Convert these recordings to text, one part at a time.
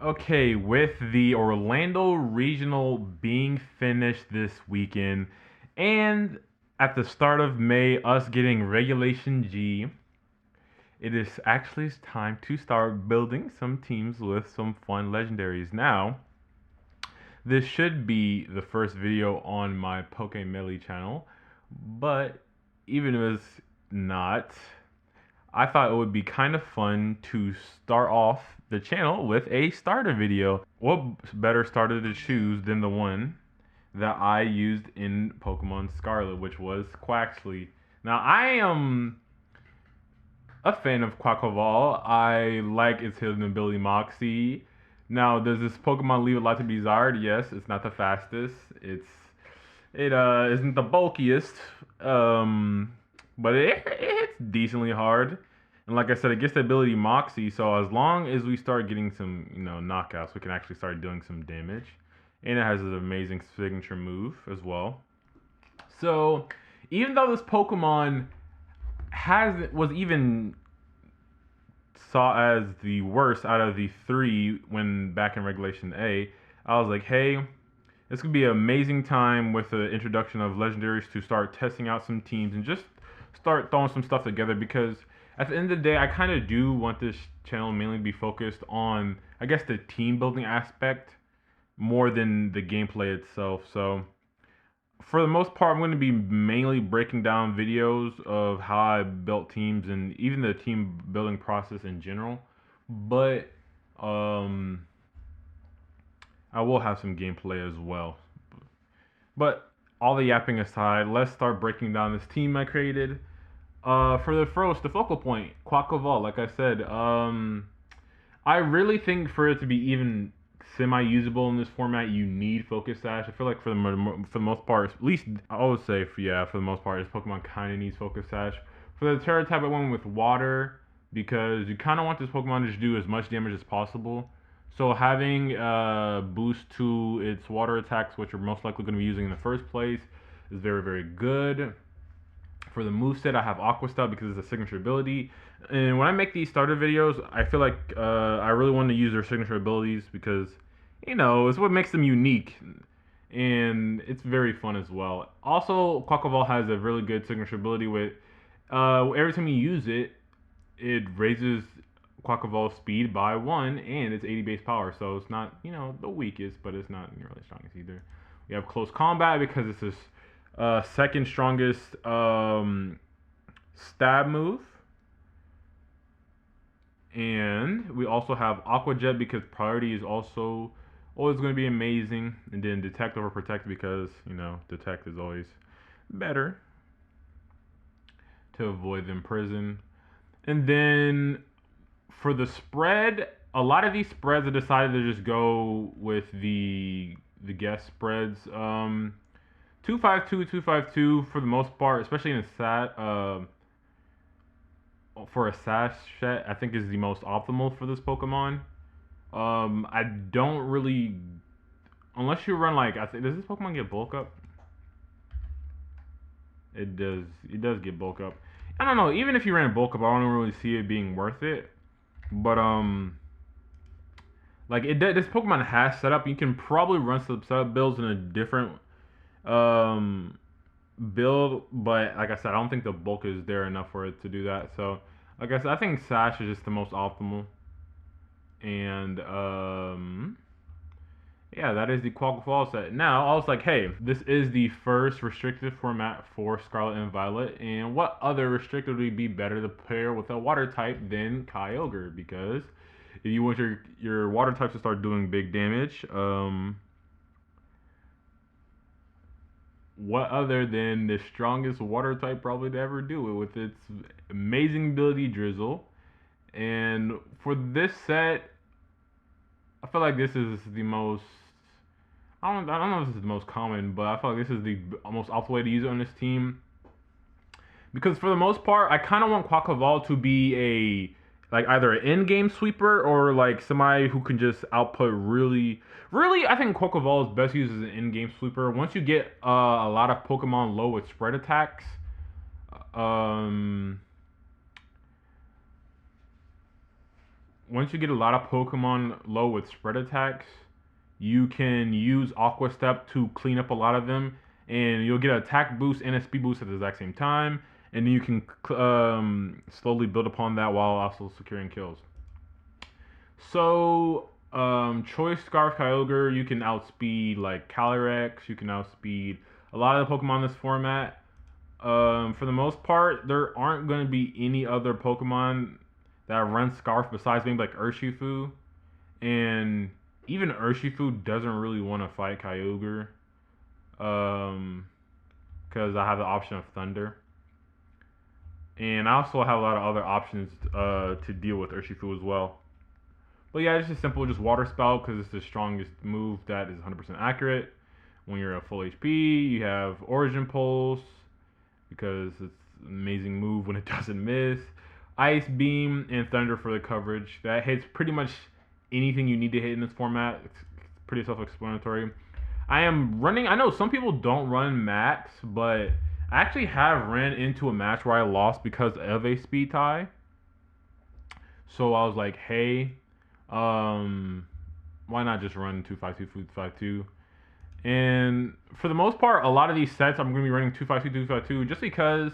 Okay, with the Orlando Regional being finished this weekend, and at the start of May, us getting Regulation G, it is actually time to start building some teams with some fun legendaries. Now, this should be the first video on my Pokemelee channel, but even if it's not, I thought it would be kind of fun to start off the channel with a starter video. What better starter to choose than the one that I used in Pokemon Scarlet, which was Quaxly. Now, I am a fan of Quaquaval. I like its hidden ability Moxie. Now, does this Pokemon leave a lot to be desired? Yes, it's not the fastest. It isn't the bulkiest. But it hits decently hard. And like I said, it gets the ability Moxie, so as long as we start getting some, knockouts, we can actually start doing some damage. And it has an amazing signature move as well. So, even though this Pokemon was even saw as the worst out of the three when back in Regulation A, I was like, hey, this could be an amazing time with the introduction of legendaries to start testing out some teams and just start throwing some stuff together, because at the end of the day, I kind of do want this channel mainly to be focused on, I guess, the team building aspect more than the gameplay itself. So for the most part, I'm going to be mainly breaking down videos of how I built teams and even the team building process in general. But I will have some gameplay as well. But all the yapping aside, let's start breaking down this team I created. For the first, the focal point, Quaquaval. Like I said, I really think for it to be even semi-usable in this format, you need Focus Sash. I feel like for the most part, at least I would say, for the most part, this Pokemon kind of needs Focus Sash. For the Terra type, I went with Water because you kind of want this Pokemon to just do as much damage as possible. So having a boost to its water attacks, which you're most likely going to be using in the first place, is very, very good. For the moveset, I have Aqua Style because it's a signature ability. And when I make these starter videos, I feel like I really want to use their signature abilities because, it's what makes them unique. And it's very fun as well. Also, Quaquaval has a really good signature ability with every time you use it, it raises Quaquaval's speed by 1 and it's 80 base power. So it's not, the weakest, but it's not nearly the strongest either. We have Close Combat because it's this second strongest stab move. And we also have Aqua Jet because priority is also always going to be amazing. And then Detect over Protect because, Detect is always better to avoid the imprison. And then for the spread, a lot of these spreads I decided to just go with the guest spreads. 252, 252 for the most part, especially in a for a sash set, I think is the most optimal for this Pokemon. I don't really, unless you run like, does this Pokemon get bulk up? It does. It does get bulk up. I don't know. Even if you ran bulk up, I don't really see it being worth it. But like this Pokemon has setup. You can probably run some setup builds in a different build, but like I said, I don't think the bulk is there enough for it to do that. So, like I said, I think Sash is just the most optimal. And yeah, that is the Quaquaval set. Now, I was like, hey, this is the first restricted format for Scarlet and Violet, and what other restricted would be better to pair with a water type than Kyogre? Because if you want your water types to start doing big damage, what other than the strongest water type probably to ever do it with its amazing ability Drizzle. And for this set, I feel like this is the most, I don't know if this is the most common, but I feel like this is the most optimal way to use it on this team. Because for the most part, I kind of want Quaquaval to be like either an in-game sweeper or like somebody who can just output really. I think Quaquaval is best used as an in-game sweeper. Once you get a lot of Pokemon low with spread attacks, once you get a lot of Pokemon low with spread attacks, you can use Aqua Step to clean up a lot of them, and you'll get an attack boost and a speed boost at the exact same time, and then you can slowly build upon that while also securing kills. So, Choice Scarf Kyogre, you can outspeed like Calyrex, you can outspeed a lot of the Pokemon in this format. For the most part, there aren't going to be any other Pokemon that run Scarf besides maybe like Urshifu, and even Urshifu doesn't really want to fight Kyogre, because I have the option of Thunder, and I also have a lot of other options to deal with Urshifu as well. But yeah, it's just simple, just Water Spout because it's the strongest move that is 100% accurate. When you're at full HP, you have Origin Pulse because it's an amazing move when it doesn't miss. Ice Beam and Thunder for the coverage. That hits pretty much anything you need to hit in this format. It's pretty self-explanatory. I know some people don't run Max, but I actually have ran into a match where I lost because of a speed tie. So I was like, hey, why not just run 252, 252? And for the most part, a lot of these sets I'm going to be running 252, 252 just because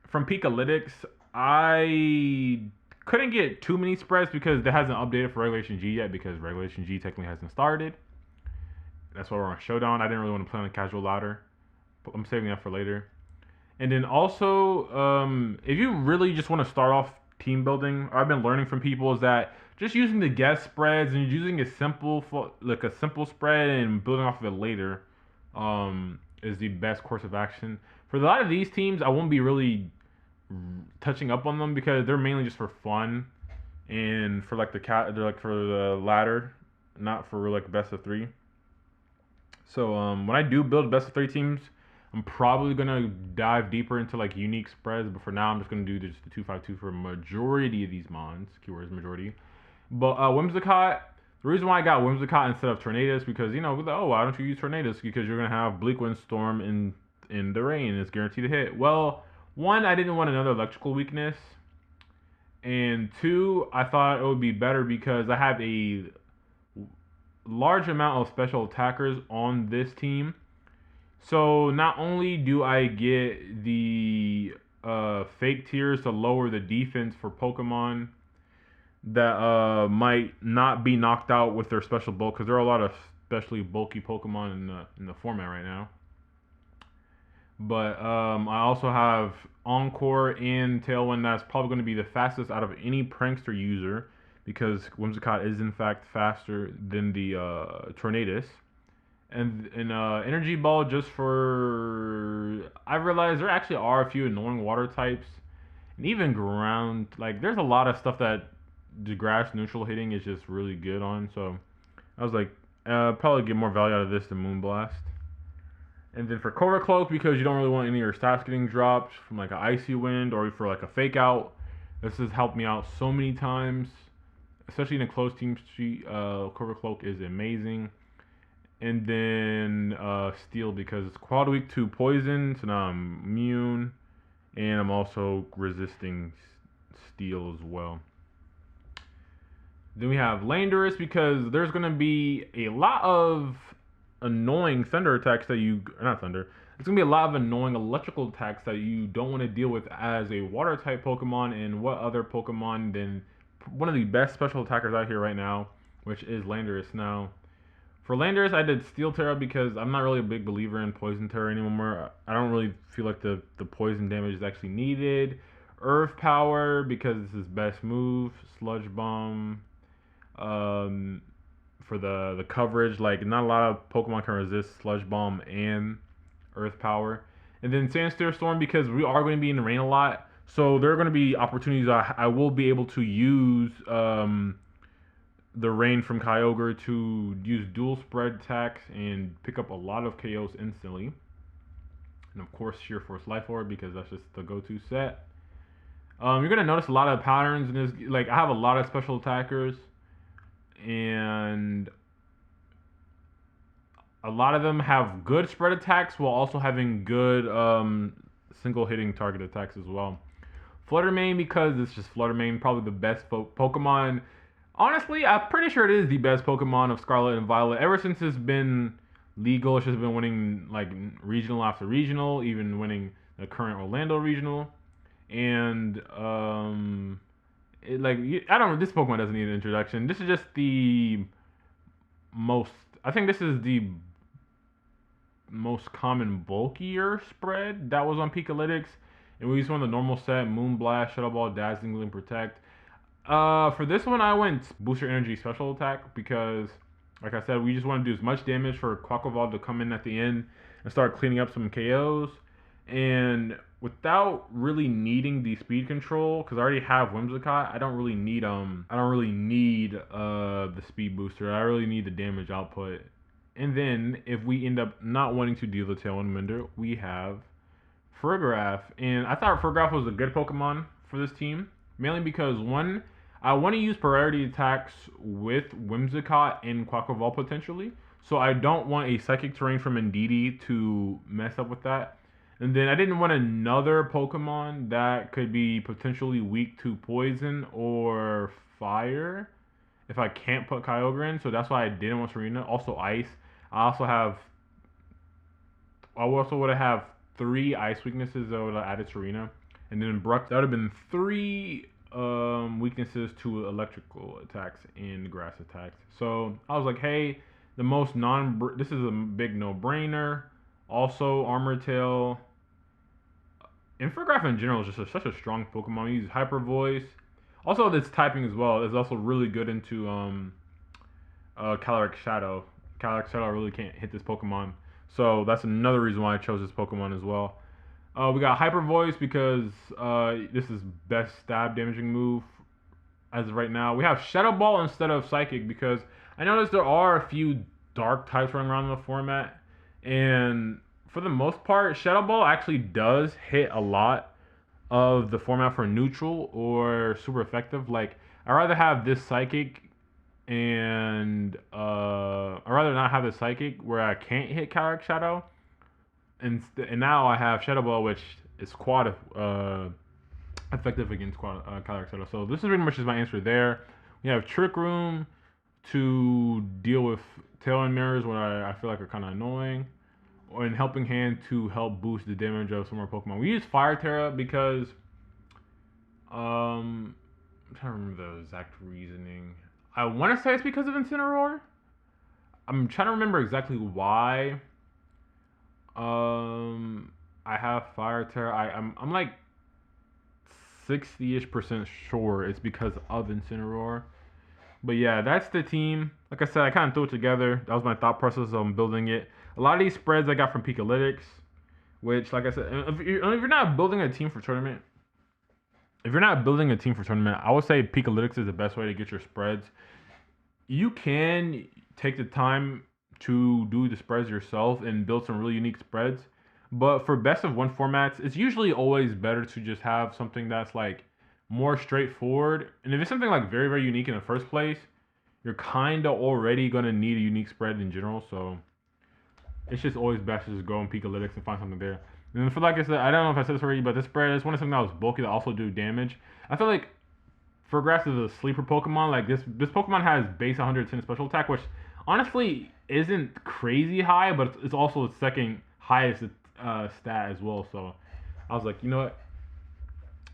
from Pikalytics, I couldn't get too many spreads because it hasn't updated for Regulation G yet because Regulation G technically hasn't started. That's why we're on Showdown. I didn't really want to play on a casual ladder, but I'm saving that for later. And then also, if you really just want to start off team building, I've been learning from people is that just using the guess spreads and using a simple spread and building off of it later is the best course of action. For a lot of these teams, I won't be really touching up on them because they're mainly just for fun and for like they're like for the ladder, not for like best of 3. So when I do build best of 3 teams, I'm probably gonna dive deeper into like unique spreads, but for now I'm just gonna do just the 252 for a majority of these mons. Keywords majority. But Whimsicott, the reason why I got Whimsicott instead of Tornadus because why don't you use Tornadus? Because you're gonna have Bleak Wind Storm in the rain. It's guaranteed to hit. Well, 1, I didn't want another electrical weakness, and 2, I thought it would be better because I have a large amount of special attackers on this team. So not only do I get the fake tiers to lower the defense for Pokemon that might not be knocked out with their special bulk, because there are a lot of especially bulky Pokemon in the format right now. But I also have Encore and Tailwind that's probably going to be the fastest out of any Prankster user because Whimsicott is in fact faster than the Tornadus. And Energy Ball just for... I realized there actually are a few annoying water types. And even ground, like there's a lot of stuff that the grass neutral hitting is just really good on. So I was like, probably get more value out of this than Moonblast. And then for Cobra Cloak, because you don't really want any of your stats getting dropped from like an Icy Wind or for like a Fake Out, this has helped me out so many times. Especially in a close team street, Cobra Cloak is amazing. And then Steel because it's quad weak to poison, so now I'm immune. And I'm also resisting Steel as well. Then we have Landorus because there's going to be a lot of annoying thunder attacks that you... Not thunder. There's going to be a lot of annoying electrical attacks that you don't want to deal with as a water type Pokemon. And what other Pokemon than one of the best special attackers out here right now, which is Landorus. Now, for Landorus, I did Steel Terra because I'm not really a big believer in Poison Terra anymore. I don't really feel like the poison damage is actually needed. Earth Power because it's his best move. Sludge Bomb for the coverage. Like, not a lot of Pokemon can resist Sludge Bomb and Earth Power. And then Sandsteel Storm because we are going to be in the rain a lot. So there are going to be opportunities I will be able to use the rain from Kyogre to use dual spread attacks and pick up a lot of KOs instantly. And of course Sheer Force Life Orb because that's just the go-to set. You're going to notice a lot of patterns in this. Like, I have a lot of special attackers and a lot of them have good spread attacks while also having good single hitting target attacks as well. Fluttermane because it's just Fluttermane, probably the best Pokemon Honestly, I'm pretty sure it is the best Pokemon of Scarlet and Violet. Ever since it's been legal, it's just been winning like regional after regional, even winning the current Orlando regional. And I don't. This Pokemon doesn't need an introduction. This is just the most. I think this is the most common bulkier spread that was on Pikalytics. And we used one of the normal set: Moonblast, Shadow Ball, Dazzling Gleam, Protect. For this one, I went Booster Energy Special Attack because, like I said, we just want to do as much damage for Quaquaval to come in at the end and start cleaning up some KOs. And without really needing the speed control, because I already have Whimsicott, I don't really need the speed booster. I really need the damage output. And then if we end up not wanting to deal the Tailwind Winder, we have Farigiraf. And I thought Farigiraf was a good Pokemon for this team, mainly because one, I want to use priority attacks with Whimsicott and Quaquaval potentially. So I don't want a Psychic Terrain from Indeedee to mess up with that. And then I didn't want another Pokemon that could be potentially weak to Poison or Fire if I can't put Kyogre in. So that's why I didn't want Serena. Also Ice. I also would have 3 Ice weaknesses that would have added Serena. And then Brock, that would have been 3 weaknesses to electrical attacks and grass attacks. So I was like, hey, this is a big no-brainer. Also, Armor Tail. And Farigiraf in general is just such a strong Pokemon. We use Hyper Voice. Also, its typing as well is also really good into Calyrex Shadow. Calyrex Shadow really can't hit this Pokemon. So that's another reason why I chose this Pokemon as well. We got Hyper Voice because this is best stab damaging move as of right now. We have Shadow Ball instead of Psychic because I noticed there are a few dark types running around in the format. And for the most part, Shadow Ball actually does hit a lot of the format for neutral or super effective. Like, I'd rather have this Psychic and I'd rather not have the Psychic where I can't hit Calyrex Shadow. And now I have Shadow Ball, which is quad effective against Calyrex Shadow. So this is pretty much just my answer there. We have Trick Room to deal with Tailwind Mirrors, what I feel like are kind of annoying, and Helping Hand to help boost the damage of some more Pokemon. We use Fire Terra because I'm trying to remember the exact reasoning. I want to say it's because of Incineroar. I'm trying to remember exactly why. I have Fire Terra. I'm like 60-ish% sure it's because of Incineroar. But yeah, that's the team. Like I said, I kind of threw it together. That was my thought process on building it. A lot of these spreads I got from Pikalytics, which, like I said, if you're not building a team for tournament, I would say Pikalytics is the best way to get your spreads. You can take the time to do the spreads yourself and build some really unique spreads. But for best of 1 formats, it's usually always better to just have something that's like more straightforward. And if it's something like very, very unique in the first place, you're kind of already going to need a unique spread in general. So it's just always best to just go on Pikalytics and find something there. And then for, like I said, I don't know if I said this already, but this spread is something that was bulky that also do damage. I feel like Farigiraf is a sleeper Pokemon. Like this Pokemon has base 110 special attack, which honestly isn't crazy high, but it's also its second highest stat as well. So I was like, you know what?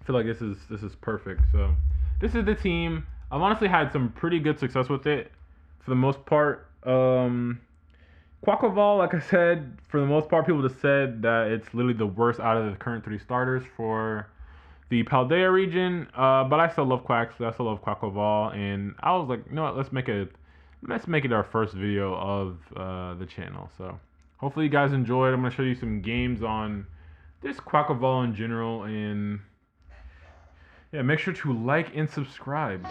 I feel like this is perfect. So this is the team. I've honestly had some pretty good success with it for the most part. Quaquaval, like I said, for the most part, people just said that it's literally the worst out of the current 3 starters for the Paldea region. But I still love QUAXLY. I still love Quaquaval, and I was like, you know what? Let's make it our first video of the channel. So hopefully you guys enjoyed. I'm gonna show you some games on this Quaquaval in general, and yeah, make sure to like and subscribe.